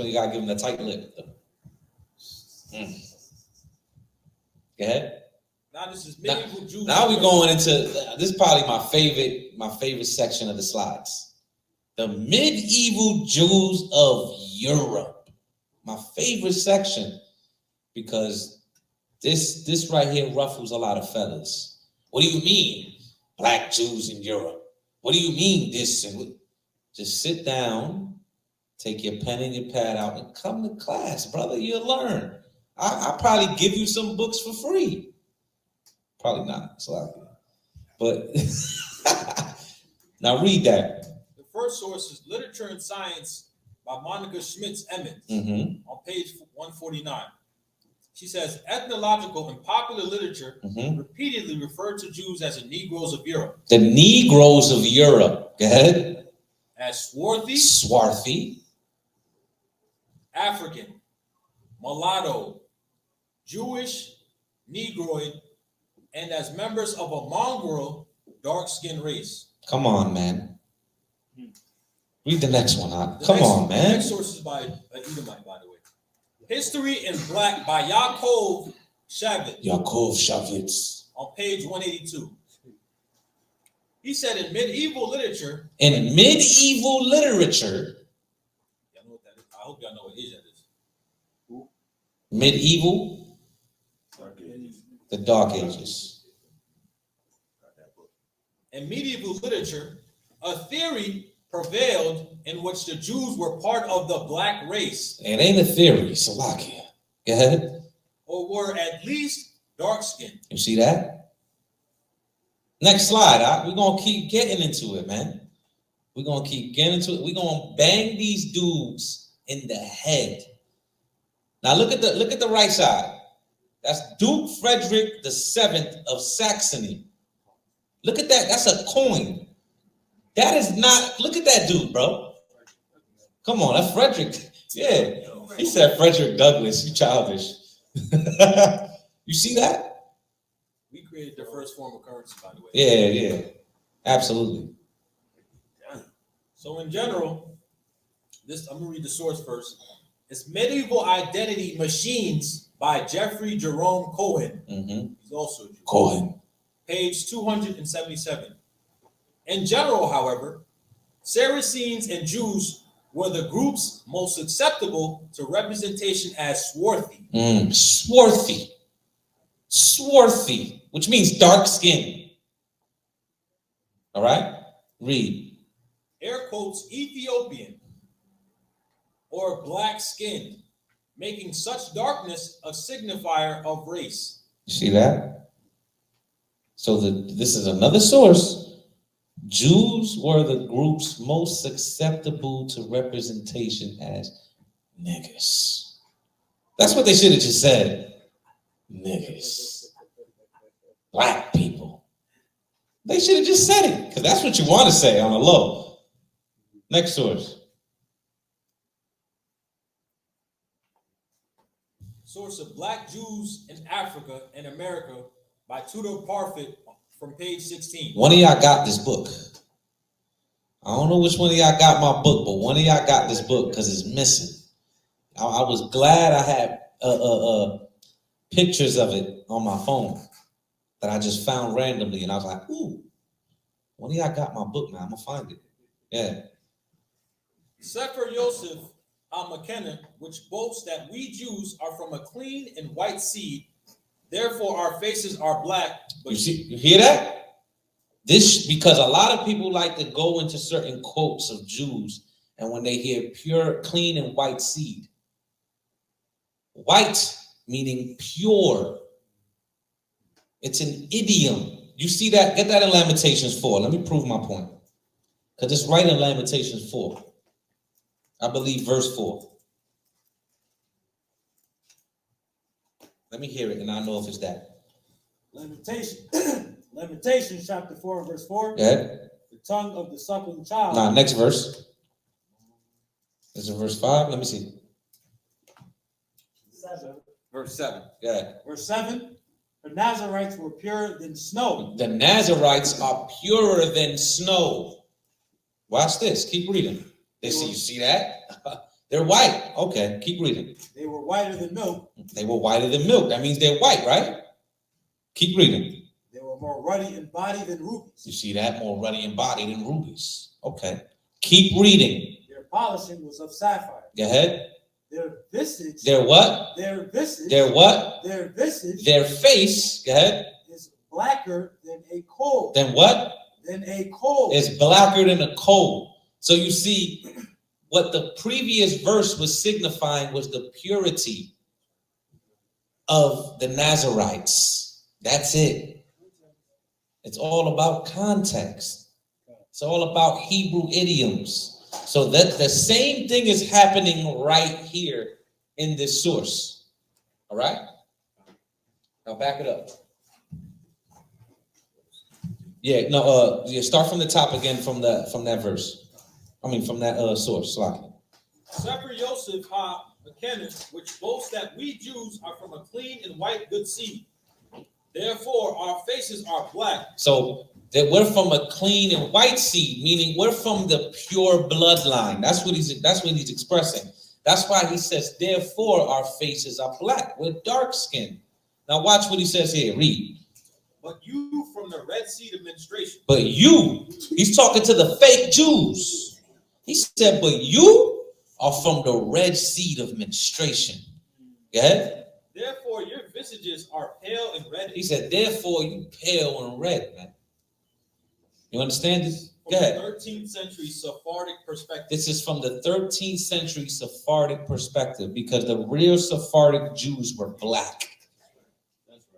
when you gotta give them the tight lip. Go ahead. Now this is medieval Jews. Now we're going into this is probably my favorite section of the slides. The medieval Jews of Europe. My favorite section, because this right here ruffles a lot of feathers. What do you mean, black Jews in Europe? What do you mean this? And just sit down, take your pen and your pad out, and come to class, brother. You'll learn. I'll probably give you some books for free. Probably not. It's a lot. But now read that. The first source is Literature and Science by Monica Schmitz-Emmons on page 149. She says, ethnological and popular literature repeatedly referred to Jews as the Negroes of Europe. The Negroes of Europe. Go ahead. As swarthy. Swarthy. African. Mulatto. Jewish. Negroid. And as members of a mongrel, dark-skinned race. Come on, man. Read the next one, huh? Come on, man. The next source is by Edomite, by the way. History in Black by Yaakov Shavitz. Yaakov Shavitz. On page 182. He said in medieval literature. In medieval literature. Y'all know what that is? I hope y'all know what age that is. Who? Medieval. The Dark Ages. In medieval literature, a theory prevailed in which the Jews were part of the black race. It ain't a theory, Salakia. Go ahead. Or were at least dark-skinned. You see that? Next slide. We're going to keep getting into it, man. We're going to keep getting into it. We're going to bang these dudes in the head. Now look at the right side. That's Duke Frederick VII of Saxony. Look at that. That's a coin. That is not, look at that dude, bro. Come on, that's Frederick. Yeah. He said Frederick Douglass. You childish. You see that? We created the first form of currency, by the way. Yeah. Absolutely. So in general, I'm going to read the source first. It's Medieval Identity Machines by Jeffrey Jerome Cohen. He's also a Jew. Cohen. Page 277. In general, however, Saracens and Jews were the groups most susceptible to representation as swarthy. Swarthy, which means dark skin. All right? Read. Air quotes, Ethiopian or black skinned, making such darkness a signifier of race. You see that? So this is another source. Jews were the groups most susceptible to representation as niggas. That's what they should have just said. Niggas. Black people. They should have just said it, because that's what you want to say on a low. Next source. Source of Black Jews in Africa and America by Tudor Parfit from page 16. One of y'all got this book. I don't know which one of y'all got my book, but one of y'all got this book because it's missing. I was glad I had pictures of it on my phone that I just found randomly, and I was like, ooh, one of y'all got my book, man. I'm going to find it. Yeah. Sefer Yosef al-Makena, which boasts that we Jews are from a clean and white seed, therefore our faces are black. But you hear that? This, because a lot of people like to go into certain quotes of Jews, and when they hear pure, clean, and white seed, white meaning pure. It's an idiom. You see that? Get that in Lamentations 4. Let me prove my point. Because it's right in Lamentations 4. I believe verse 4. Let me hear it, and I know if it's that. Lamentations chapter 4, verse 4. Go ahead. The tongue of the suckling child. Now, next verse. Is it verse 5? Let me see. 7. Verse 7. Go ahead. Verse 7. The Nazarites were purer than snow. The Nazarites are purer than snow. Watch this. Keep reading. You see that? They're white. Okay, keep reading. They were whiter than milk. They were whiter than milk. That means they're white, right? Keep reading. They were more ruddy in body than rubies. You see that? More ruddy in body than rubies. Okay. Keep reading. Their polishing was of sapphire. Go ahead. Their visage. Their what? Their visage. Their what? Their visage. Their face. Go ahead. Is blacker than a coal. Then what? Than a coal. It's blacker than a coal. So you see, what the previous verse was signifying was the purity of the Nazarites. That's it. It's all about context. It's all about Hebrew idioms. So that the same thing is happening right here in this source. All right? Now back it up. Yeah, no, start from the top again from that verse. I mean, from that source. Sefer Yosef ha-Mekanis, which boasts that we Jews are from a clean and white good seed. Therefore, our faces are black. So that we're from a clean and white seed, meaning we're from the pure bloodline. That's what he's expressing. That's why he says, therefore, our faces are black. We're dark skinned. Now watch what he says here. Read. But you from the red seed of menstruation. But you, he's talking to the fake Jews. He said, but you are from the red seed of menstruation. Go ahead. Therefore, your visages are pale and red. He said, therefore, you pale and red, man. You understand this? Go From ahead. the 13th century Sephardic perspective. This is from the 13th century Sephardic perspective because the real Sephardic Jews were black.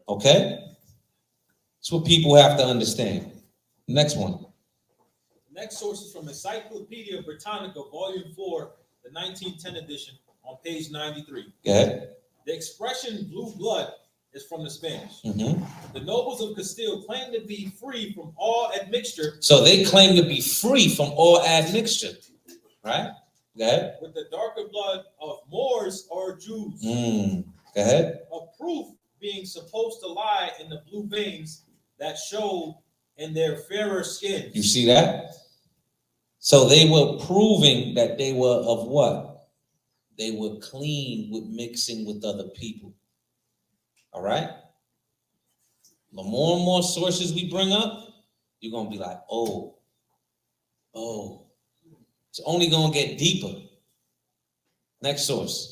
Okay? That's what people have to understand. Next one. Next source is from Encyclopedia Britannica, Volume 4, the 1910 edition, on page 93. Go ahead. The expression blue blood is from the Spanish. Mm-hmm. The nobles of Castile claim to be free from all admixture. So they claim to be free from all admixture, right? Go ahead. With the darker blood of Moors or Jews. Go ahead. A proof being supposed to lie in the blue veins that showed in their fairer skin. You see that? So they were proving that they were of what? They were clean with mixing with other people. All right? The more and more sources we bring up, you're going to be like, oh, it's only going to get deeper. Next source.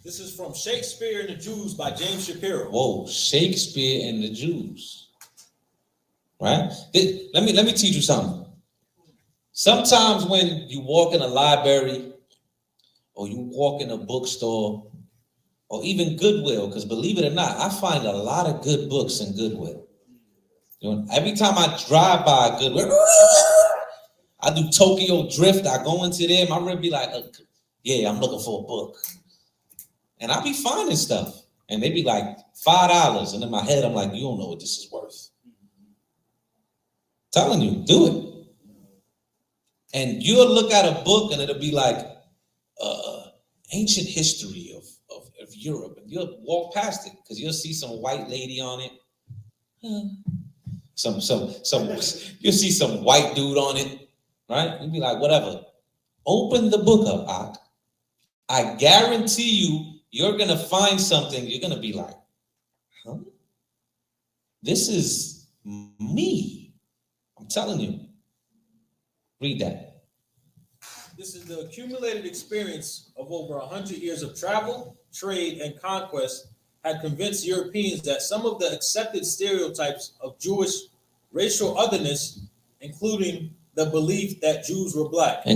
This is from Shakespeare and the Jews by James Shapiro. Whoa, Shakespeare and the Jews. Right? Let me teach you something. Sometimes when you walk in a library or you walk in a bookstore or even Goodwill, because believe it or not, I find a lot of good books in Goodwill. You know, every time I drive by Goodwill, I do Tokyo Drift. I go into there, my rib be like, yeah, I'm looking for a book. And I be finding stuff. And they be like $5. And in my head, I'm like, you don't know what this is worth. Telling you, do it. And you'll look at a book and it'll be like ancient history of Europe. And you'll walk past it because you'll see some white lady on it. You'll see some white dude on it, right? You'll be like, whatever. Open the book up, Ak. I guarantee you're going to find something. You're going to be like, huh? This is me. I'm telling you. Read that. This is the accumulated experience of over 100 years of travel, trade, and conquest had convinced Europeans that some of the accepted stereotypes of Jewish racial otherness, including the belief that Jews were black.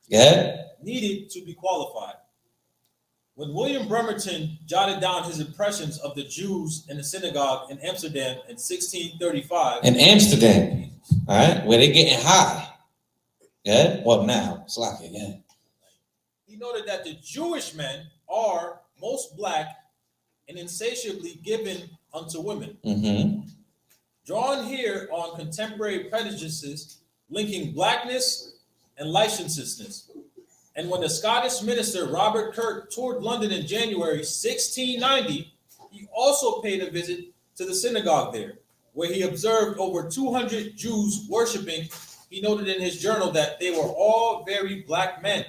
Yeah. Needed to be qualified. When William Bremerton jotted down his impressions of the Jews in the synagogue in Amsterdam in 1635. In Amsterdam, all right, where they're getting high. Yeah, well now, it's like it, yeah. He noted that the Jewish men are most black and insatiably given unto women. Mm-hmm. Drawn here on contemporary prejudices linking blackness and licentiousness. And when the Scottish minister Robert Kirk toured London in January 1690, He also paid a visit to the synagogue there, where he observed over 200 Jews worshiping. He noted in his journal that they were all very black men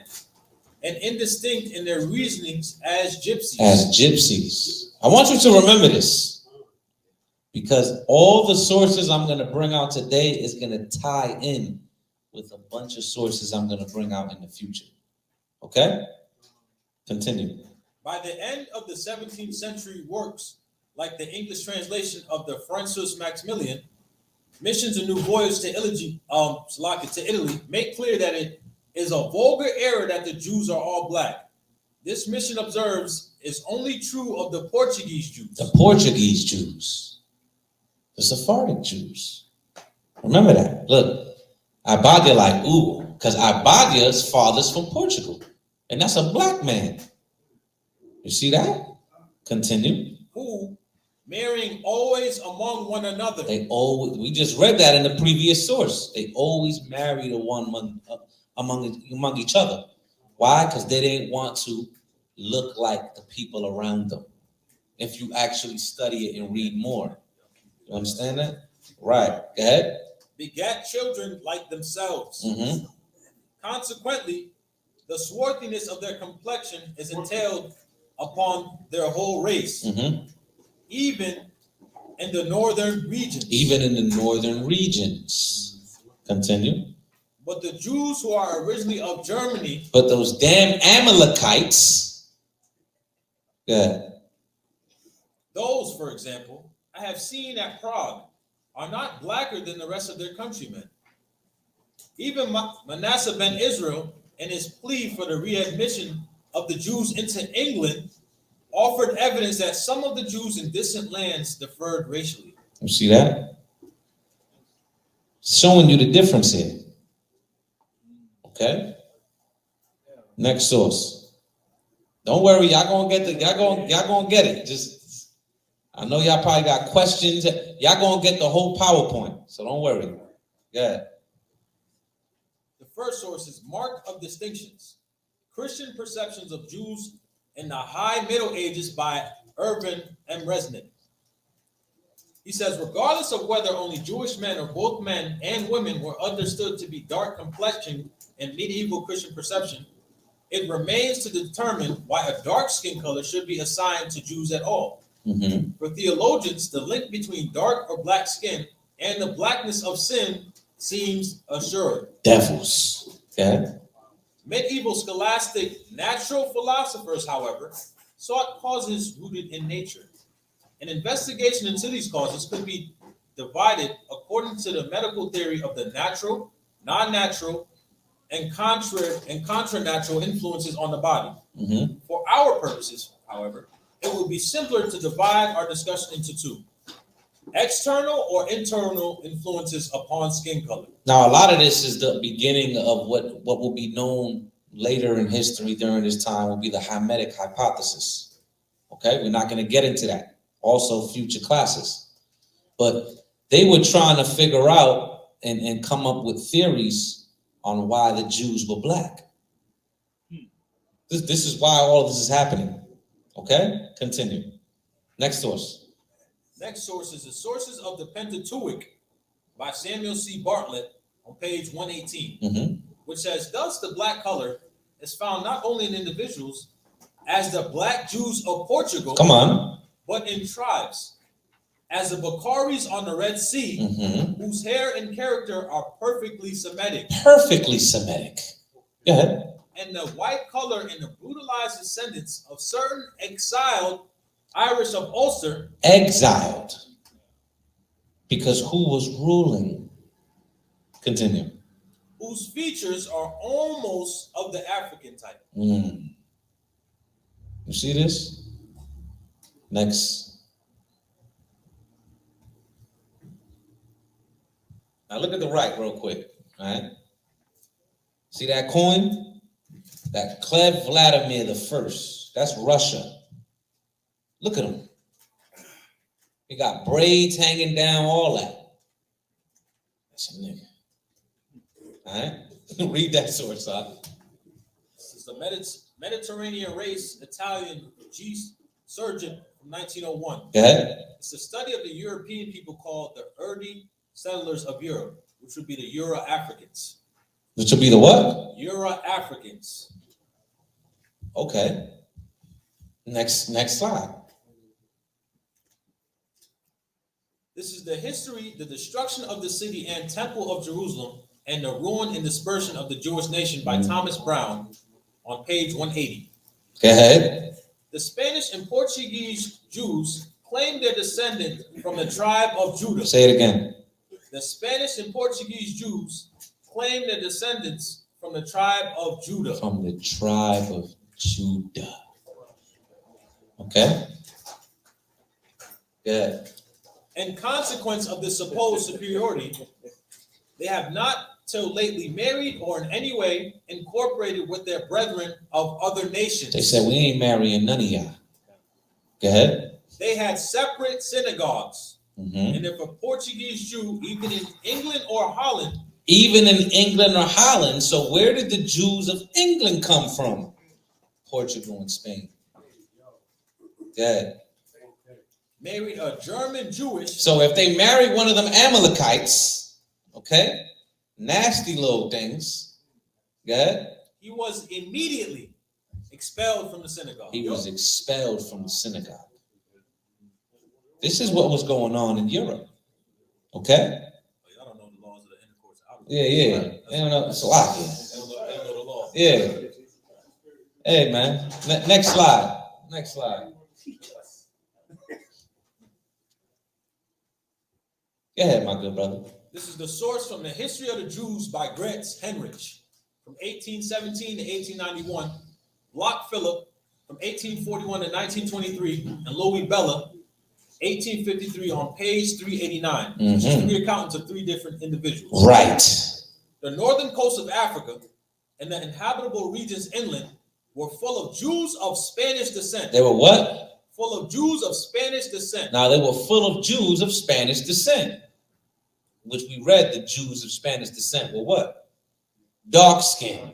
and indistinct in their reasonings as gypsies. I want you to remember this, because all the sources I'm going to bring out today is going to tie in with a bunch of sources I'm going to bring out in the future. Okay? Continue. By the end of the 17th century, works like the English translation of the Francis Maximilian, Missions a New Voyage to Italy, make clear that it is a vulgar error that the Jews are all black. This mission observes is only true of the Portuguese Jews. The Portuguese Jews. The Sephardic Jews. Remember that. Look, Abadia like, ooh, because Abadia's father's from Portugal. And that's a black man. You see that? Continue. Who, marrying always among one another. We just read that in the previous source. They always marry the one among each other. Why? Because they didn't want to look like the people around them. If you actually study it and read more. You understand that? Right. Go ahead. Begat children like themselves. Consequently, the swarthiness of their complexion is entailed upon their whole race, even in the northern regions. Continue. But the Jews who are originally of Germany. But those damn Amalekites. Good. Those, for example, I have seen at Prague, are not blacker than the rest of their countrymen. Even Manasseh ben Israel, in his plea for the readmission of the Jews into England, offered evidence that some of the Jews in distant lands differed racially. You see that? Showing you the difference here. Okay? Next source. Don't worry, y'all gonna get it. Just, I know y'all probably got questions. Y'all gonna get the whole PowerPoint, so don't worry. Yeah. The first source is Mark of Distinctions: Christian Perceptions of Jews in the High Middle Ages by Irvin M. Resnick. He says, regardless of whether only Jewish men or both men and women were understood to be dark complexioned in medieval Christian perception, it remains to determine why a dark skin color should be assigned to Jews at all. For theologians, the link between dark or black skin and the blackness of sin seems assured. Devils. Yeah. Medieval scholastic natural philosophers, however, sought causes rooted in nature. An investigation into these causes could be divided according to the medical theory of the natural, non-natural, and contra-natural influences on the body. For our purposes, however, it would be simpler to divide our discussion into two: external or internal influences upon skin color. Now, a lot of this is the beginning of what will be known later in history during this time will be the Hamitic hypothesis. Okay, we're not going to get into that. Also, future classes. But they were trying to figure out and come up with theories on why the Jews were black. This is why all of this is happening. Okay, continue. Next source. Next source is the Sources of the Pentateuch by Samuel C. Bartlett on page 118, which says, thus the black color is found not only in individuals, as the black Jews of Portugal, but in tribes, as the Bakaris on the Red Sea, whose hair and character are perfectly Semitic. Perfectly Semitic. Go ahead. And the white color in the brutalized descendants of certain exiled Irish of Ulster. Exiled. Because who was ruling? Continue. Whose features are almost of the African type. You see this? Next. Now look at the right real quick. All right. See that coin? That Klev Vladimir the First. That's Russia. Look at him. He got braids hanging down, all that. That's a nigga. All right. Read that source, son. This is the Mediterranean race Italian G. Surgeon from 1901. Go ahead. It's a study of the European people called the early settlers of Europe, which would be the Euro-Africans. Which will be the what? Euro-Africans. Okay. Next slide. This is the history, the destruction of the city and temple of Jerusalem, and the ruin and dispersion of the Jewish nation by Thomas Brown on page 180. Go ahead. The Spanish and Portuguese Jews claim their descendant from the tribe of Judah. Say it again. The Spanish and Portuguese Jews claim their descendants from the tribe of Judah. From the tribe of Judah. Okay. Good. In consequence of this supposed superiority, they have not till lately married or in any way incorporated with their brethren of other nations. They said we ain't marrying none of y'all. Go ahead. They had separate synagogues. Mm-hmm. And if a Portuguese Jew, even in England or Holland, even in England or Holland, so where did the Jews of England come from? Portugal and Spain. Good. married a German Jewish. So if they marry one of them Amalekites, okay, nasty little things, good. He was immediately expelled from the synagogue. He was expelled from the synagogue. This is what was going on in Europe, okay? I don't know the laws of the intercourse. Yeah. They don't know. It's a lot here. They don't know the law. Yeah. Hey, man. Next slide. Next slide. Go ahead, my good brother. This is the source from the History of the Jews by Grants Henrich from 1817 to 1891, Block Phillip from 1841 to 1923, and Louis Bella, 1853 on page 389, which is three accountants of three different individuals. Right. The northern coast of Africa and the inhabitable regions inland were full of Jews of Spanish descent. They were what? Full of Jews of Spanish descent. Now, they were full of Jews of Spanish descent, which we read the Jews of Spanish descent were what? Dark skin.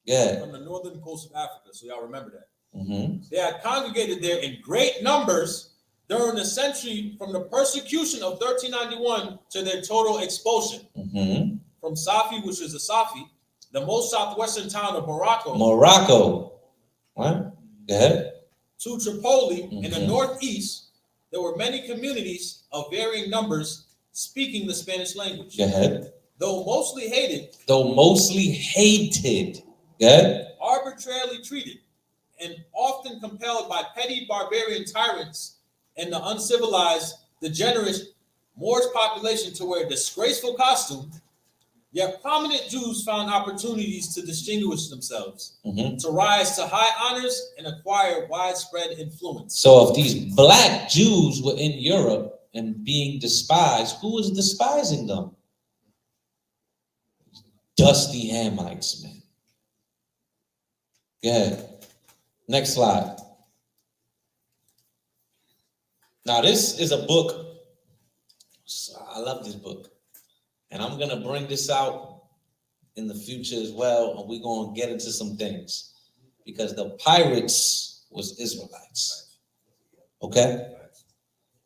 Yeah. From the northern coast of Africa, so y'all remember that. Mm-hmm. They had congregated there in great numbers during the century from the persecution of 1391 to their total expulsion. Mm-hmm. From Safi, which is the Safi, the most southwestern town of Morocco. What? Go ahead. To Tripoli in the northeast, there were many communities of varying numbers speaking the Spanish language. Go ahead. Though mostly hated. Go ahead. Arbitrarily treated and often compelled by petty barbarian tyrants and the uncivilized, degenerate Moorish population to wear disgraceful costume, yet prominent Jews found opportunities to distinguish themselves, to rise to high honors and acquire widespread influence. So if these black Jews were in Europe and being despised, who was despising them? Dusty Hamites, man. Go ahead. Next slide. Now, this is a book. I love this book. And I'm going to bring this out in the future as well. And we're going to get into some things. Because the pirates was Israelites. Okay?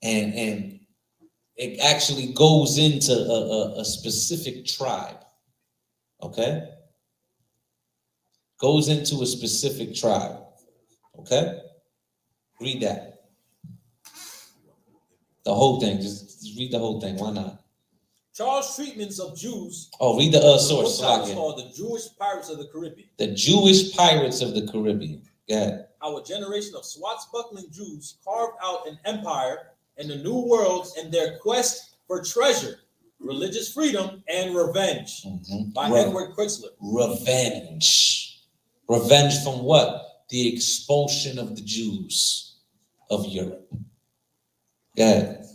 And it actually goes into a specific tribe. Okay? Goes into a specific tribe. Okay? Read that. The whole thing. Just read the whole thing. Why not? Charles' treatments of Jews. Oh, read the source. It's called The Jewish Pirates of the Caribbean. The Jewish Pirates of the Caribbean. Go ahead. How a generation of swashbuckling Jews carved out an empire in the New World in their quest for treasure, religious freedom, and revenge. By Edward Chrysler. Revenge. Revenge from what? The expulsion of the Jews of Europe. Go ahead.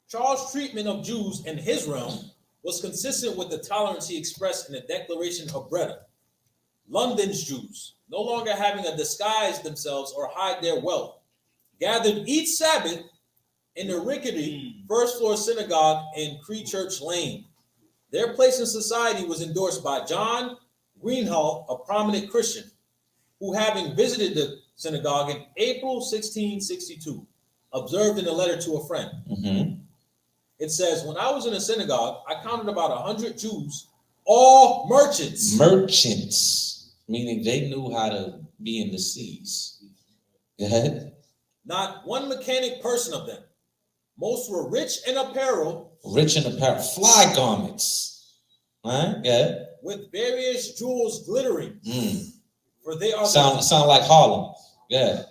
Charles' treatment of Jews in his realm was consistent with the tolerance he expressed in the Declaration of Breda. London's Jews, no longer having to disguise themselves or hide their wealth, gathered each Sabbath in the rickety first-floor synagogue in Church Lane. Their place in society was endorsed by John Greenhalgh, a prominent Christian, who, having visited the synagogue in April 1662, observed in a letter to a friend. It says, when I was in a synagogue, I counted about 100 Jews, all merchants. Merchants, meaning they knew how to be in the seas. Go ahead. Not one mechanic person of them. Most were rich in apparel. Rich in apparel. Fly garments. Right? Yeah. With various jewels glittering. For they are sound like Harlem. Yeah.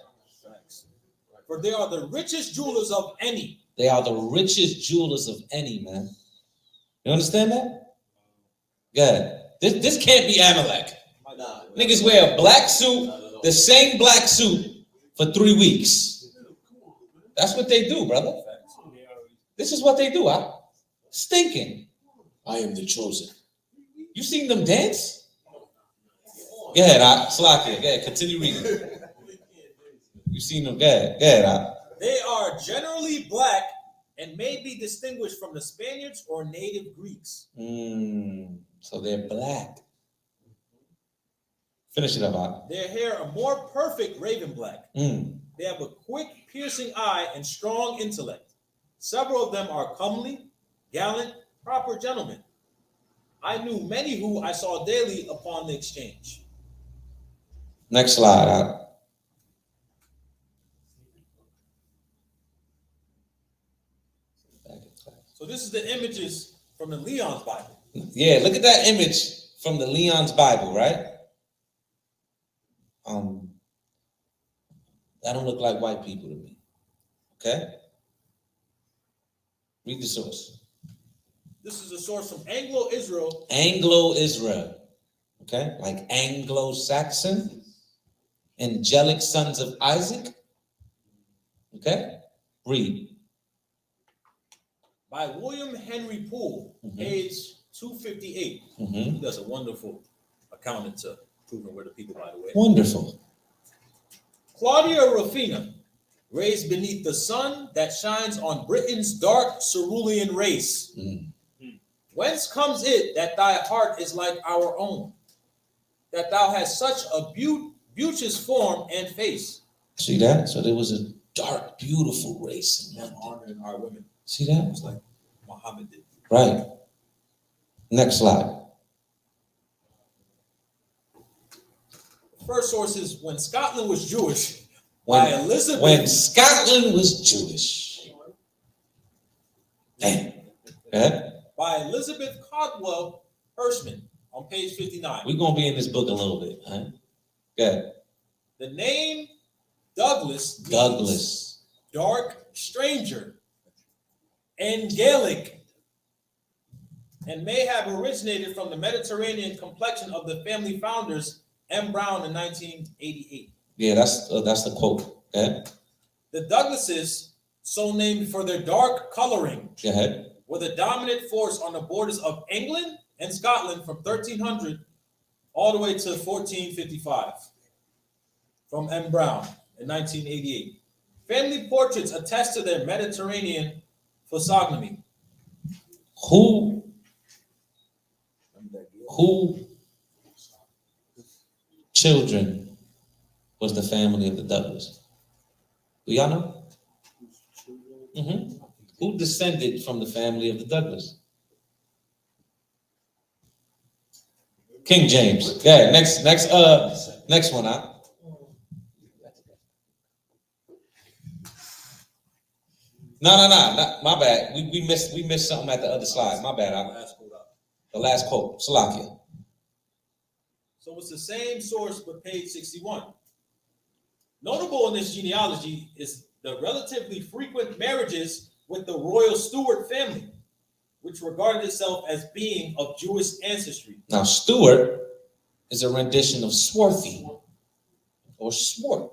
For they are the richest jewelers of any. They are the richest jewelers of any, man. You understand that? Good. This can't be Amalek. Niggas wear a black suit, the same black suit, for 3 weeks. That's what they do, brother. This is what they do, huh? Stinking. I am the chosen. You seen them dance? Go ahead, Slakia. Go ahead, continue reading. You seen them? Go ahead, They are generally black and may be distinguished from the Spaniards or native Greeks. So they're black. Finish it up, Their hair a more perfect raven black. They have a quick, piercing eye and strong intellect. Several of them are comely, gallant, proper gentlemen. I knew many who I saw daily upon the exchange. Next slide. So this is the images from the Leon's Bible. Yeah, look at that image from the Leon's Bible, right? That don't look like white people to me. Okay? Read the source. This is a source from Anglo-Israel. Anglo-Israel. Okay? Like Anglo-Saxon. Angelic sons of Isaac. Okay? Read. By William Henry Poole, page 258. He does a wonderful account into proving we're the people, by the way. Wonderful. Claudia Rufina, raised beneath the sun that shines on Britain's dark cerulean race. Whence comes it that thy heart is like our own, that thou hast such a beauteous form and face? See that? So there was a dark, beautiful race in honoring our women. See that? It's like Muhammad did. Right. Next slide. First source is When Scotland Was Jewish by Elizabeth. When Scotland was Jewish. Damn. Yeah. By Elizabeth Caldwell Hirschman on page 59. We're going to be in this book a little bit. Huh? Good. The name Douglas. Dark stranger. And Gaelic. And may have originated from the Mediterranean complexion of the family founders M. Brown in 1988. Yeah, that's the quote. Yeah. The Douglases, so named for their dark coloring, Go ahead. were the dominant force on the borders of England and Scotland from 1300 all the way to 1455. From M. Brown in 1988. Family portraits attest to their Mediterranean physiognomy. Who children was the family of the Douglas? Do y'all know? Who descended from the family of the Douglas? King James. Yeah, next one, huh? No, my bad. We missed something at the other slide. My bad. The last quote. Salakia. So it's the same source, but page 61. Notable in this genealogy is the relatively frequent marriages with the royal Stuart family, which regarded itself as being of Jewish ancestry. Now, Stuart is a rendition of swarthy or swart.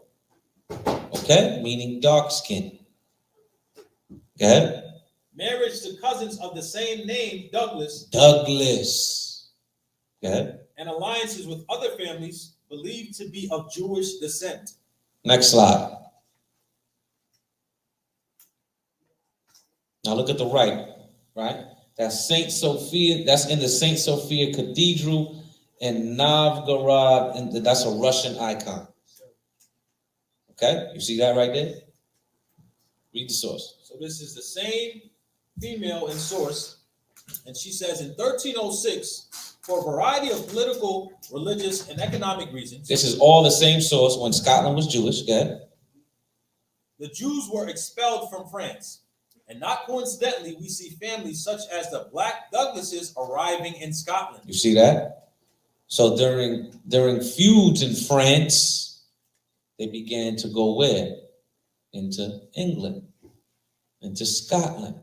Okay? Meaning dark skin. Go ahead. Marriage to cousins of the same name, Douglas. Go ahead. And alliances with other families believed to be of Jewish descent. Next slide. Now look at the right? That's Saint Sophia. That's in the Saint Sophia Cathedral in Novgorod, and that's a Russian icon. Okay, you see that right there? Read the source. So this is the same female in source, and she says in 1306, for a variety of political, religious, and economic reasons. This is all the same source when Scotland was Jewish. Go ahead. The Jews were expelled from France, and not coincidentally, we see families such as the Black Douglases arriving in Scotland. You see that? So during feuds in France, they began to go where? Into England, into Scotland,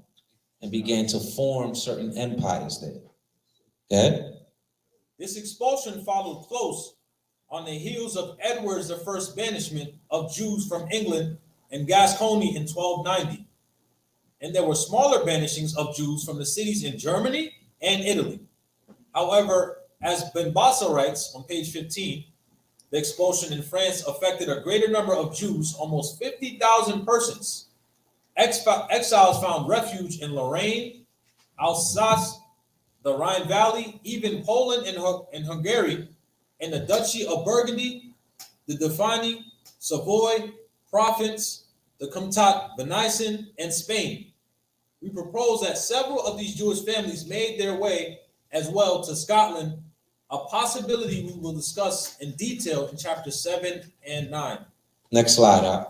and began to form certain empires there. Okay? This expulsion followed close on the heels of Edward's I's banishment of Jews from England and Gascony in 1290. And there were smaller banishings of Jews from the cities in Germany and Italy. However, as Ben Bassa writes on page 15, the expulsion in France affected a greater number of Jews, almost 50,000 persons. Exiles found refuge in Lorraine, Alsace, the Rhine Valley, even Poland and Hungary, and the Duchy of Burgundy, the Dauphiny, Savoy, Provence, the Comtat Venaissin, and Spain. We propose that several of these Jewish families made their way as well to Scotland, a possibility we will discuss in detail in chapter 7 and 9. Next slide.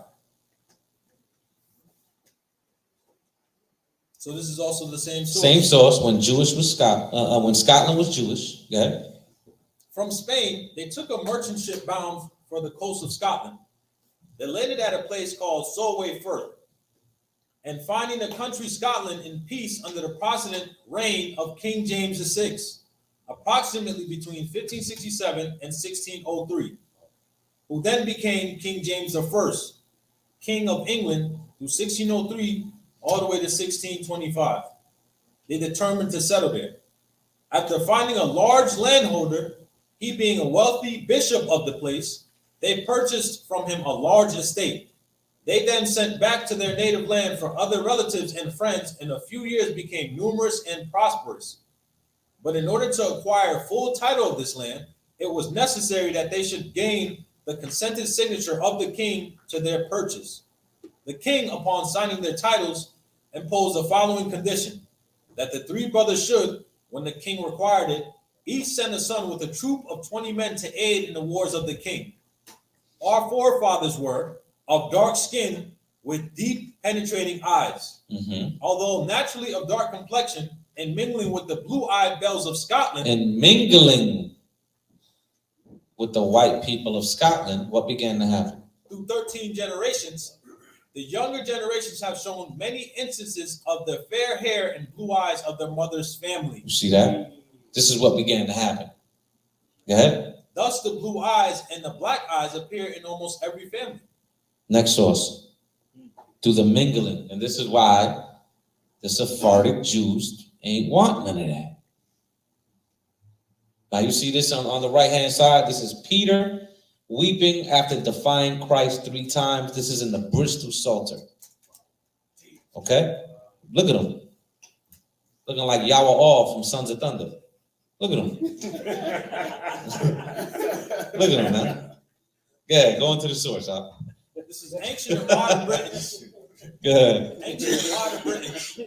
So this is also the same source. Same source when when Scotland was Jewish. Yeah. From Spain, they took a merchant ship bound for the coast of Scotland. They landed at a place called Solway Firth, and finding the country Scotland in peace under the Protestant reign of King James VI, approximately between 1567 and 1603, who then became King James I, King of England through 1603 all the way to 1625. They determined to settle there. After finding a large landholder, he being a wealthy bishop of the place, they purchased from him a large estate. They then sent back to their native land for other relatives and friends, and a few years became numerous and prosperous. But in order to acquire full title of this land, it was necessary that they should gain the consented signature of the king to their purchase. The king, upon signing their titles, imposed the following condition: that the three brothers should, when the king required it, each send a son with a troop of 20 men to aid in the wars of the king. Our forefathers were of dark skin with deep penetrating eyes. Although naturally of dark complexion, and mingling with the blue-eyed belles of Scotland. And mingling with the white people of Scotland, what began to happen? Through 13 generations, the younger generations have shown many instances of the fair hair and blue eyes of their mother's family. You see that? This is what began to happen. Go ahead. Thus, the blue eyes and the black eyes appear in almost every family. Next source. Through the mingling. And this is why the Sephardic Jews ain't want none of that. Now you see this on the right-hand side. This is Peter weeping after defying Christ 3 times. This is in the Bristol Psalter. Okay? Look at him. Looking like Yawasap from Sons of Thunder. Look at him. Look at him, man. Yeah, go into the source, huh? This is Ancient and Modern Britons. Good. Ancient and Modern Britons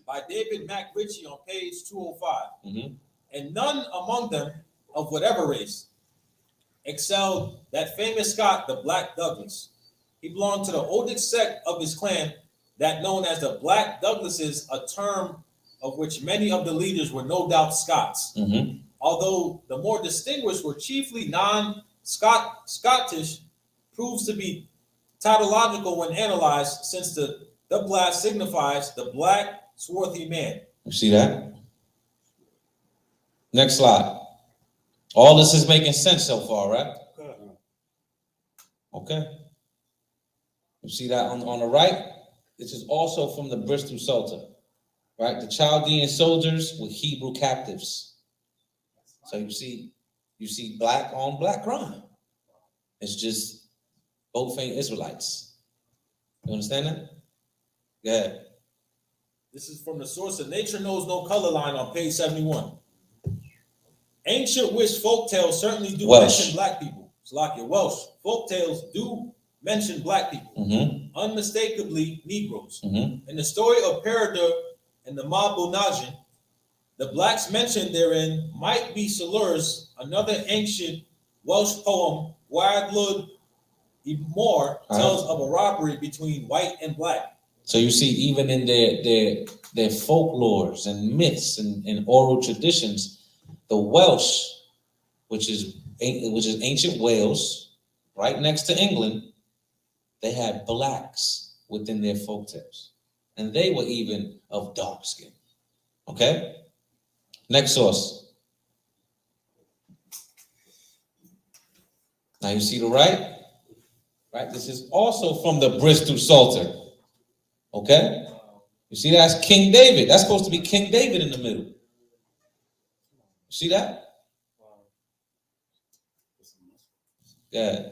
by David McRitchie on page 205. And none among them of whatever race excelled that famous Scot, the Black Douglas. He belonged to the oldest sect of his clan, that known as the Black Douglases, a term of which many of the leaders were no doubt Scots. Although the more distinguished were chiefly non-Scottish, proves to be tautological when analyzed, since the Douglas signifies the black, swarthy man. You see that? Next slide. All this is making sense so far, right? Okay. You see that on the right? This is also from the Bristol Psalter, right? The Chaldean soldiers were Hebrew captives. So you see black on black crime. It's just both ain't Israelites. You understand that? Go ahead. This is from the source of Nature Knows No Color line on page 71. Ancient Welsh folktales certainly do mention black people. Salakia, Welsh folktales do mention black people, unmistakably Negroes. Mm-hmm. In the story of Peredur and the Mabunajin, the blacks mentioned therein might be slurs. Another ancient Welsh poem, Wadlud Imor, tells of a robbery between white and black. So you see, even in their folklores and myths and oral traditions, the Welsh, which is ancient Wales, right next to England, they had blacks within their folktales, and they were even of dark skin. Okay. Next source. Now you see the right? Right? This is also from the Bristol Psalter. Okay? You see that's King David. That's supposed to be King David in the middle. You see that? Yeah.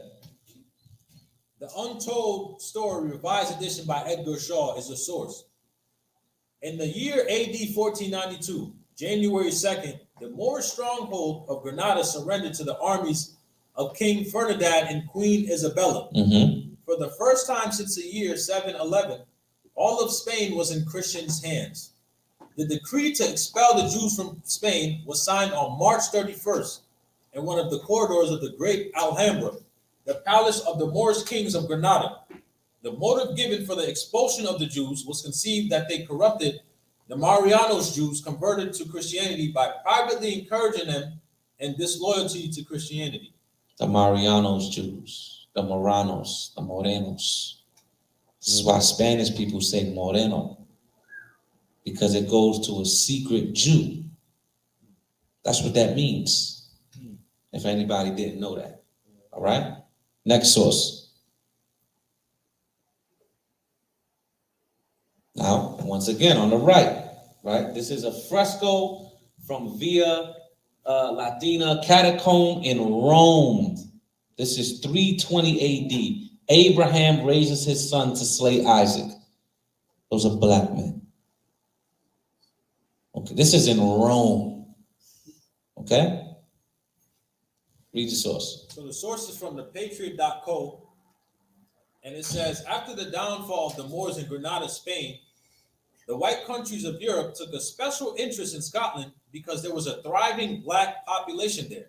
The Untold Story, revised edition by Edgar Shaw, is a source. In the year AD 1492, January 2nd, the Moorish stronghold of Granada surrendered to the armies of King Ferdinand and Queen Isabella. For the first time since the year 711, all of Spain was in Christians' hands. The decree to expel the Jews from Spain was signed on March 31st in one of the corridors of the great Alhambra, the palace of the Moorish kings of Granada. The motive given for the expulsion of the Jews was conceived that they corrupted the Marianos Jews converted to Christianity by privately encouraging them in disloyalty to Christianity. The Marianos Jews, the Moranos, the Morenos. This is why Spanish people say Moreno, because it goes to a secret Jew. That's what that means, if anybody didn't know that. All right? Next source. Now, once again, on the right, this is a fresco from Via Latina Catacomb in Rome. This is 320 AD. Abraham raises his son to slay Isaac. Those are black men. Okay, this is in Rome. Okay? Read the source. So the source is from the Patriot.co, and it says, after the downfall of the Moors in Granada, Spain, the white countries of Europe took a special interest in Scotland because there was a thriving black population there.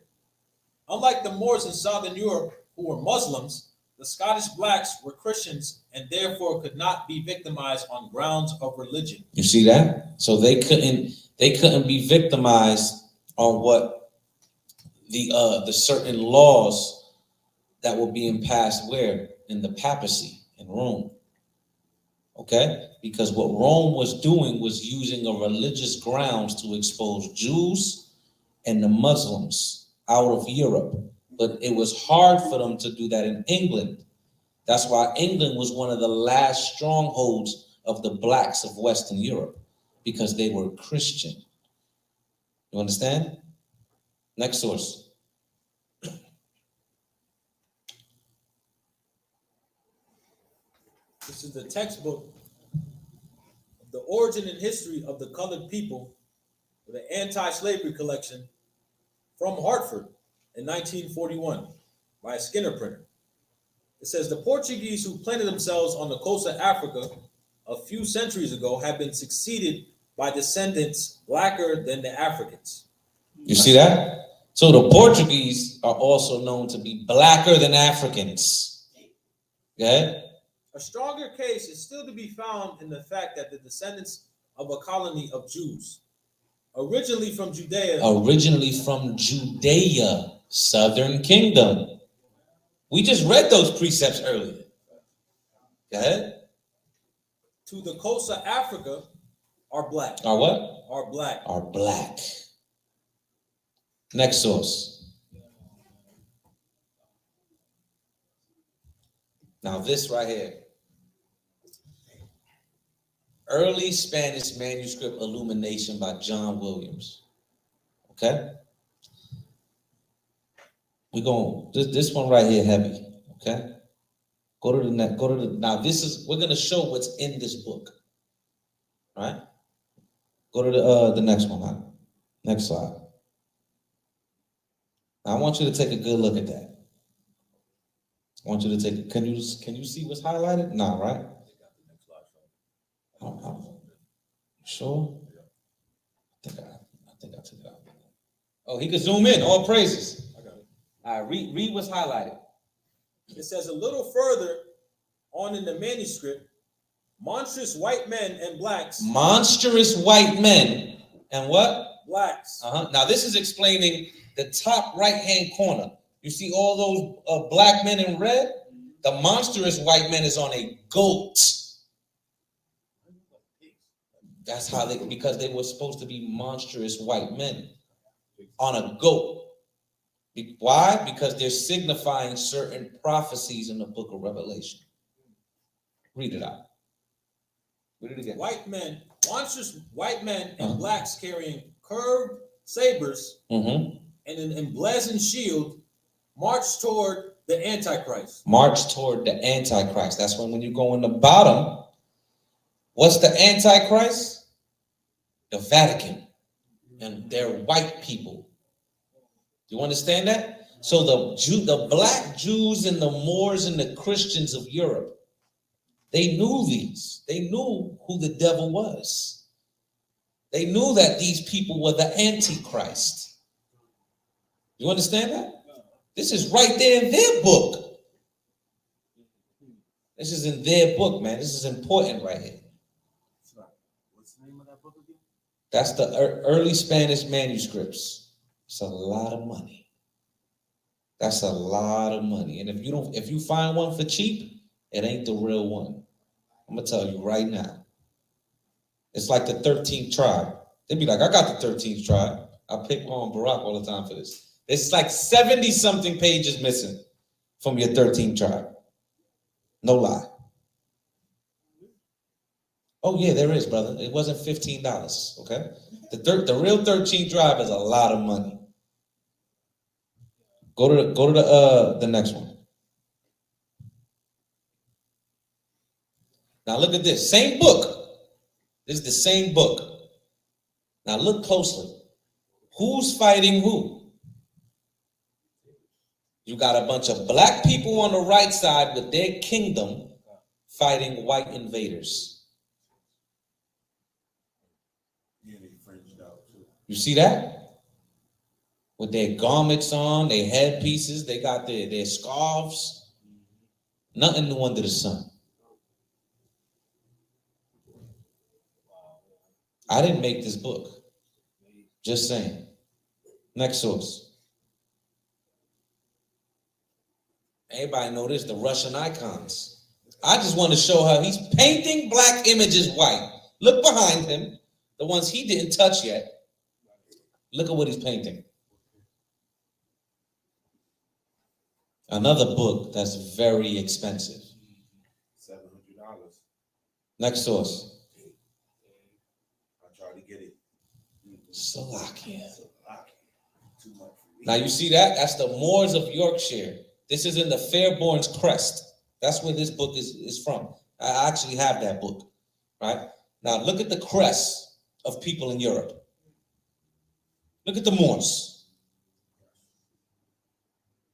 Unlike the Moors in Southern Europe, who were Muslims, the Scottish blacks were Christians and therefore could not be victimized on grounds of religion. You see that? So they couldn't be victimized on what the certain laws that were being passed where? In the papacy in Rome. Okay? Because what Rome was doing was using a religious grounds to expose Jews and the Muslims out of Europe. But it was hard for them to do that in England. That's why England was one of the last strongholds of the blacks of Western Europe, because they were Christian. You understand? Next source. This is the textbook of the origin and history of the colored people, the anti-slavery collection from Hartford in 1941 by a Skinner printer. It says the Portuguese who planted themselves on the coast of Africa a few centuries ago have been succeeded by descendants blacker than the Africans. You see that? So the Portuguese are also known to be blacker than Africans. Okay? A stronger case is still to be found in the fact that the descendants of a colony of Jews, originally from Judea, Southern Kingdom. We just read those precepts earlier. Go ahead. To the coast of Africa are black. Are what? Are black. Are black. Next source. Now this right here. Early Spanish manuscript illumination by John Williams. Okay? We're going, this one right here heavy. Okay? Go to the next, now this is, we're going to show what's in this book. All right? Go to the next one, huh? Next slide. Now I want you to take a good look at that. I want you to take. Can you see what's highlighted? Nah, right? Sure. I think I took it out. Oh, he could zoom in. All praises. I got it. All right, read what's highlighted. It says a little further on in the manuscript, monstrous white men and blacks. Monstrous white men and what? Blacks. Now this is explaining the top right-hand corner. You see all those black men in red? The monstrous white man is on a goat. That's how because they were supposed to be monstrous white men on a goat. Why? Because they're signifying certain prophecies in the book of Revelation. Read it out. Read it again. White men, monstrous white men and blacks carrying curved sabers and an emblazoned shield march toward the Antichrist. March toward the Antichrist. That's when you go in the bottom. What's the Antichrist? The Vatican. And they're white people. Do you understand that? So the black Jews and the Moors and the Christians of Europe, they knew these. They knew who the devil was. They knew that these people were the Antichrist. You understand that? This is right there in their book. This is in their book, man. This is important right here. What's the name of that book again? That's the early Spanish manuscripts. It's a lot of money. That's a lot of money. And if you find one for cheap, it ain't the real one. I'm gonna tell you right now. It's like the 13th tribe. They'd be like, I got the 13th tribe. I pick on Barack all the time for this. It's like 70-something pages missing from your 13th tribe. No lie. Oh yeah, there is, brother. It wasn't $15, okay? The real 13th tribe is a lot of money. Go to the next one. Now look at this. Same book. This is the same book. Now look closely. Who's fighting who? You got a bunch of black people on the right side with their kingdom fighting white invaders. You see that? With their garments on, their headpieces, they got their scarves. Nothing new under the sun. I didn't make this book. Just saying. Next source. Everybody know this, the Russian icons. I just want to show how he's painting black images white. Look behind him, the ones he didn't touch yet. Look at what he's painting. Another book that's very expensive. $700. Next source. I tried to get it. Salakia. Too much. Now you see that? That's the Moors of Yorkshire. This is in the Fairborn's Crest. That's where this book is from. I actually have that book, right? Now look at the crest of people in Europe. Look at the Moors.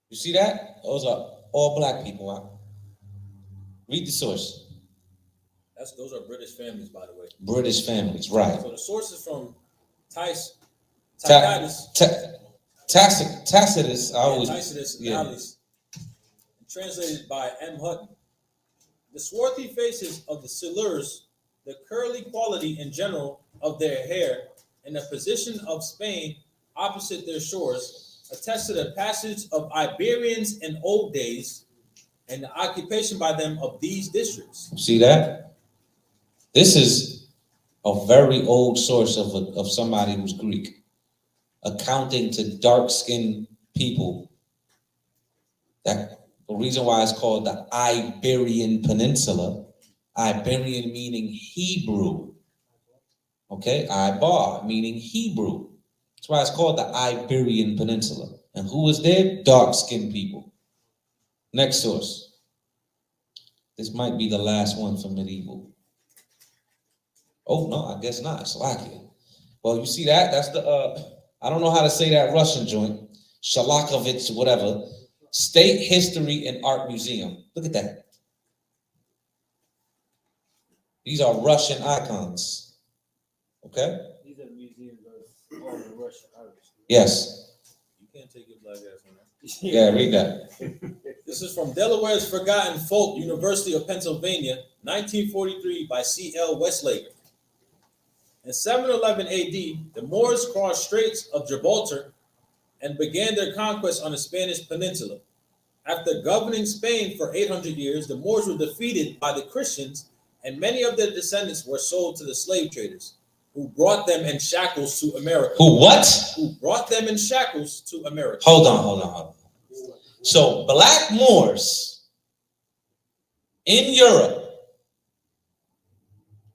You see that? Those are all black people. Huh? Read the source. Those are British families, by the way. British families, right. So the source is from Tacitus. Tacitus, Alice, translated by M. Hutton. The swarthy faces of the Silurs, the curly quality in general of their hair, and the position of Spain opposite their shores attest to the passage of Iberians in old days and the occupation by them of these districts. See that? This is a very old source of somebody who's Greek, accounting to dark-skinned people. That the reason why it's called the Iberian Peninsula, Iberian meaning Hebrew. Okay, Ibar meaning Hebrew. That's why it's called the Iberian Peninsula. And who was there? Dark-skinned people. Next source. This might be the last one for medieval. Oh, no, I guess not. Slovakia. Well, you see that? That's the, I don't know how to say that Russian joint. Shalakovich, whatever. State History and Art Museum. Look at that. These are Russian icons. Okay? These are museums of all the Russian artists. Yes. You can't take your black ass on that. Yeah, read that. This is from Delaware's Forgotten Folk, University of Pennsylvania, 1943, by C.L. Westlaker. In 711 AD, the Moors crossed Straits of Gibraltar and began their conquest on the Spanish peninsula. After governing Spain for 800 years, the Moors were defeated by the Christians, and many of their descendants were sold to the slave traders, who brought them in shackles to America. Who what? Who brought them in shackles to America. Hold on. So black Moors in Europe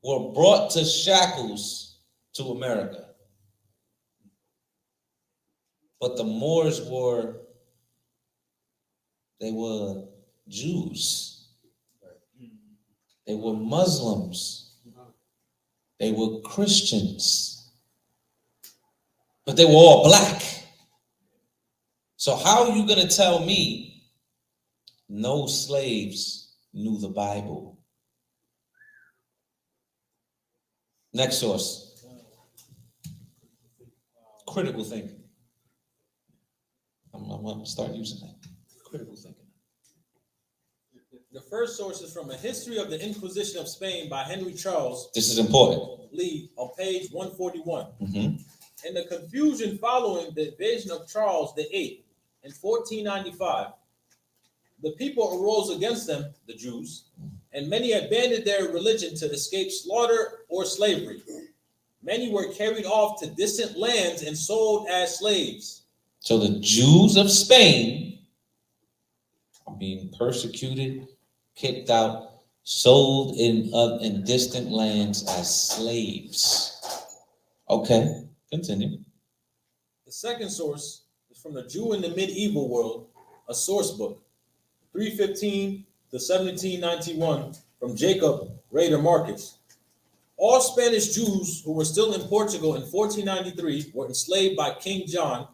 were brought to shackles to America. But the Moors were Jews. They were Muslims. They were Christians. But they were all black. So how are you going to tell me no slaves knew the Bible? Next source. Critical thinking. I'm going to start using that. Critical thinking. The first source is from A History of the Inquisition of Spain by Henry Charles This is important. Lee on page 141. Mm-hmm. In the confusion following the invasion of Charles VIII in 1495, the people arose against them, the Jews, and many abandoned their religion to escape slaughter or slavery. Many were carried off to distant lands and sold as slaves. So the Jews of Spain are being persecuted, kicked out, sold in distant lands as slaves. Okay, continue. The second source is from the Jew in the Medieval World, a source book, 315 to 1791, from Jacob Rader Marcus. All Spanish Jews who were still in Portugal in 1493 were enslaved by King John,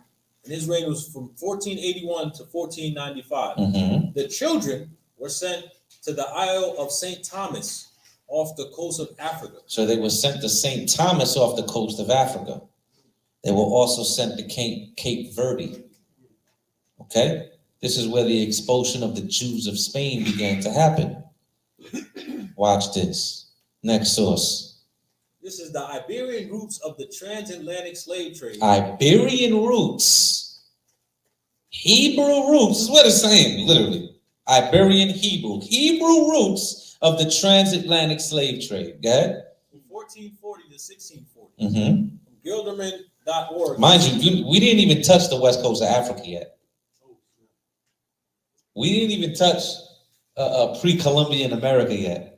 and his reign was from 1481 to 1495. Mm-hmm. The children were sent to the Isle of St. Thomas off the coast of Africa. So they were sent to St. Thomas off the coast of Africa. They were also sent to Cape Verde. Okay? This is where the expulsion of the Jews of Spain began to happen. Watch this. Next source. This is the Iberian roots of the transatlantic slave trade. Iberian roots. Hebrew roots. This is what it's saying, literally. Iberian Hebrew. Hebrew roots of the transatlantic slave trade. Go ahead. From 1440 to 1640. Mm-hmm. From Gilderman.org. Mind you, we didn't even touch the west coast of Africa yet. We didn't even touch pre-Columbian America yet.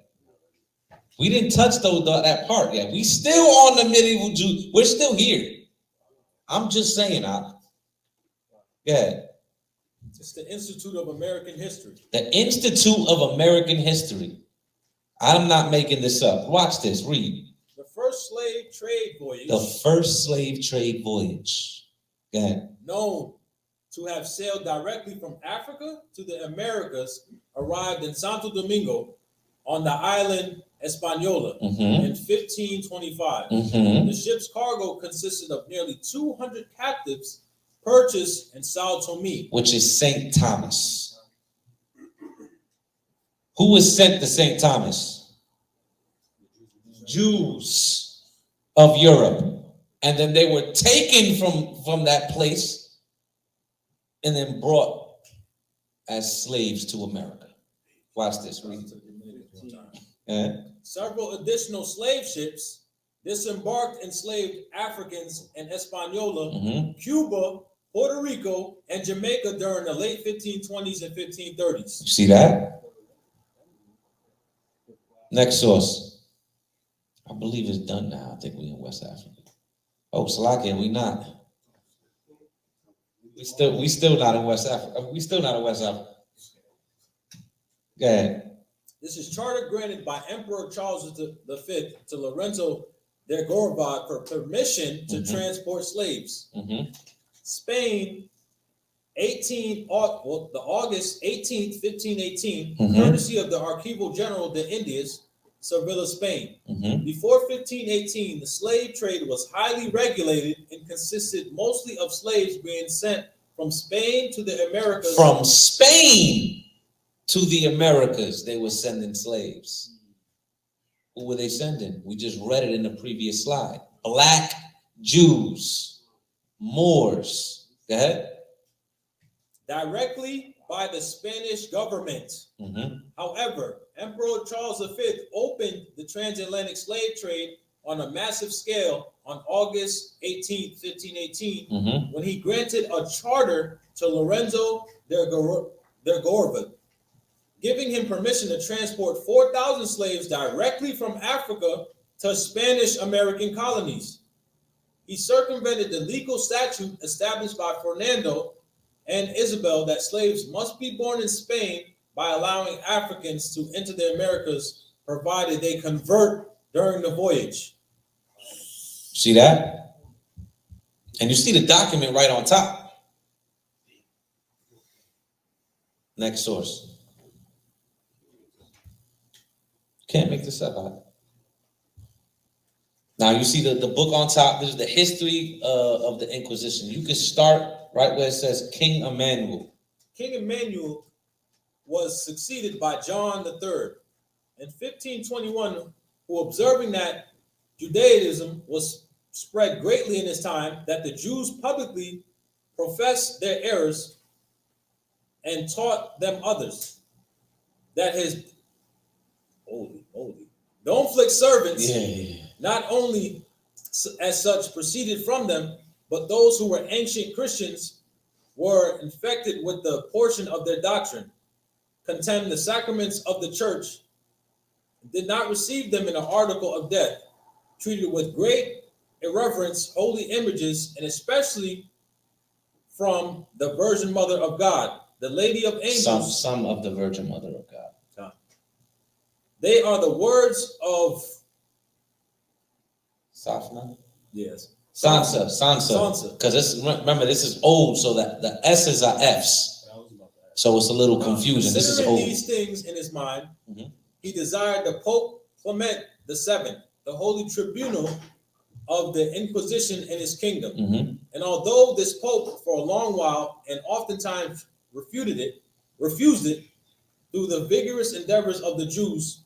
We didn't touch that part yet. We still on the medieval Jew. We're still here. I'm just saying. Go ahead. It's the Institute of American History. The Institute of American History. I'm not making this up. Watch this. Read. The first slave trade voyage. The first slave trade voyage. Go ahead. Known to have sailed directly from Africa to the Americas arrived in Santo Domingo on the island Española in 1525. The ship's cargo consisted of nearly 200 captives purchased in Sao Tome, which is St. Thomas. Who was sent to St. Thomas? Jews of Europe. And then they were taken from that place and then brought as slaves to America. Watch this. Read. Several additional slave ships disembarked enslaved Africans in Española, Cuba, Puerto Rico, and Jamaica during the late 1520s and 1530s. You see that? Next source. I believe it's done now. I think we're in West Africa. Oh, Salakia, we not. We still not in West Africa. We still not in West Africa. Go ahead. This is charter granted by Emperor Charles V to Lorenzo de Gorvad for permission to transport slaves. Spain August 18th, 1518, courtesy of the Archival General de Indias, Sevilla, Spain. Before 1518, the slave trade was highly regulated and consisted mostly of slaves being sent from Spain to the Americas. From Spain to the Americas, they were sending slaves. Who were they sending? We just read it in the previous slide. Black Jews, Moors. Go ahead. Directly by the Spanish government. However, Emperor Charles V opened the transatlantic slave trade on a massive scale on August 18, 1518, when he granted a charter to Lorenzo de Gorva, giving him permission to transport 4,000 slaves directly from Africa to Spanish American colonies. He circumvented the legal statute established by Fernando and Isabel that slaves must be born in Spain by allowing Africans to enter the Americas, provided they convert during the voyage. See that? And you see the document right on top. Next source. Can't make this up, huh? Now you see the book on top. This is the history of the Inquisition. You can start right where it says King Emmanuel. King Emmanuel was succeeded by John III in 1521, who, observing that Judaism was spread greatly in his time, that the Jews publicly professed their errors and taught them others, that his don't flick servants, not only as such proceeded from them, but those who were ancient Christians were infected with the portion of their doctrine, contemned the sacraments of the church, did not receive them in an article of death, treated with great irreverence holy images, and especially from the Virgin Mother of God, the Lady of Angels. Some of the Virgin Mother of God. They are the words of Safna? Yes. Sansa. Because remember, this is old, so that the S's are F's. So it's a little confusing. This is old. These things in his mind, he desired the Pope Clement VII, the holy tribunal of the Inquisition in his kingdom. And although this Pope for a long while and oftentimes refused it through the vigorous endeavors of the Jews,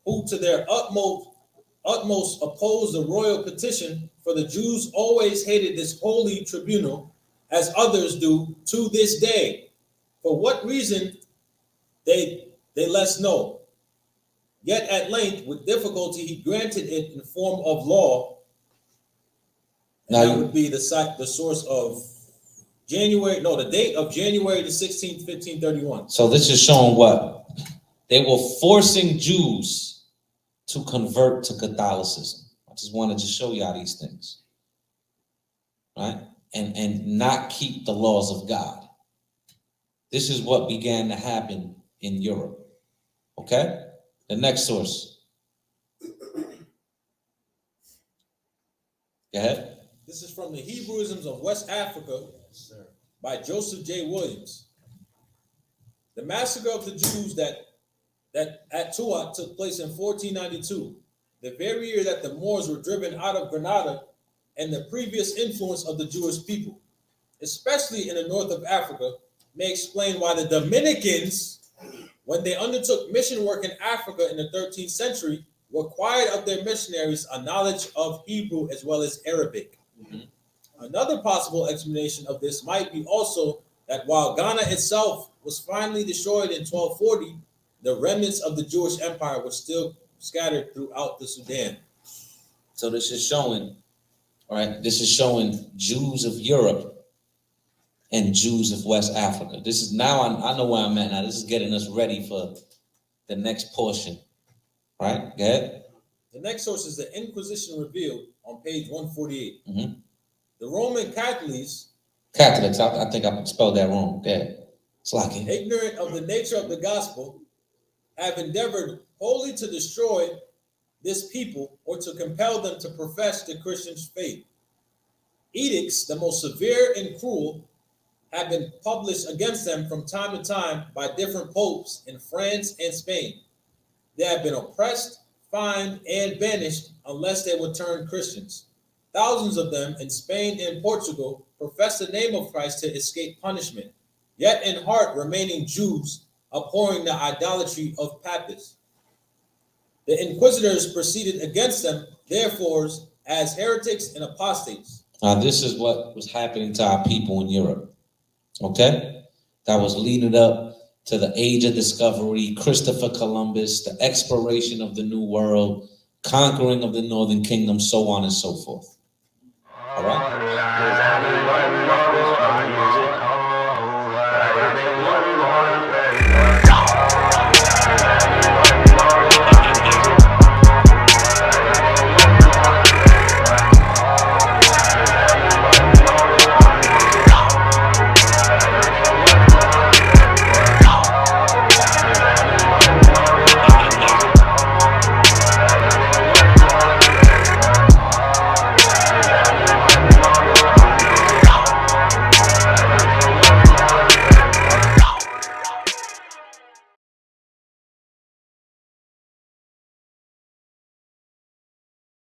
who to their utmost opposed the royal petition, for the Jews always hated this holy tribunal, as others do to this day. For what reason they less know. Yet at length, with difficulty, he granted it in form of law. And that would be the source of the date of January the 16th, 1531. So this is showing what? They were forcing Jews to convert to Catholicism. I just wanted to show y'all these things. Right? And not keep the laws of God. This is what began to happen in Europe. Okay? The next source. Go ahead. This is from the Hebrewisms of West Africa by Joseph J. Williams. The massacre of the Jews that at Tuat took place in 1492, the very year that the Moors were driven out of Granada, and the previous influence of the Jewish people, especially in the north of Africa, may explain why the Dominicans, when they undertook mission work in Africa in the 13th century, required of their missionaries a knowledge of Hebrew as well as Arabic. Another possible explanation of this might be also that while Ghana itself was finally destroyed in 1240, the remnants of the Jewish Empire were still scattered throughout the Sudan. So this is showing, all right, this is showing Jews of Europe and Jews of West Africa. This is now, I know where I'm at now. This is getting us ready for the next portion. All right, go ahead. The next source is the Inquisition Revealed on page 148. The Roman Catholics, I think I spelled that wrong. Go ahead. Slacking. Ignorant of the nature of the gospel, have endeavored wholly to destroy this people or to compel them to profess the Christian faith. Edicts, the most severe and cruel, have been published against them from time to time by different popes in France and Spain. They have been oppressed, fined, and banished unless they would turn Christians. Thousands of them in Spain and Portugal profess the name of Christ to escape punishment, yet in heart remaining Jews, abhorring the idolatry of Papists. The inquisitors proceeded against them, therefore, as heretics and apostates. Now, this is what was happening to our people in Europe. Okay? That was leading up to the age of discovery, Christopher Columbus, the exploration of the New World, conquering of the Northern Kingdom, so on and so forth. All right?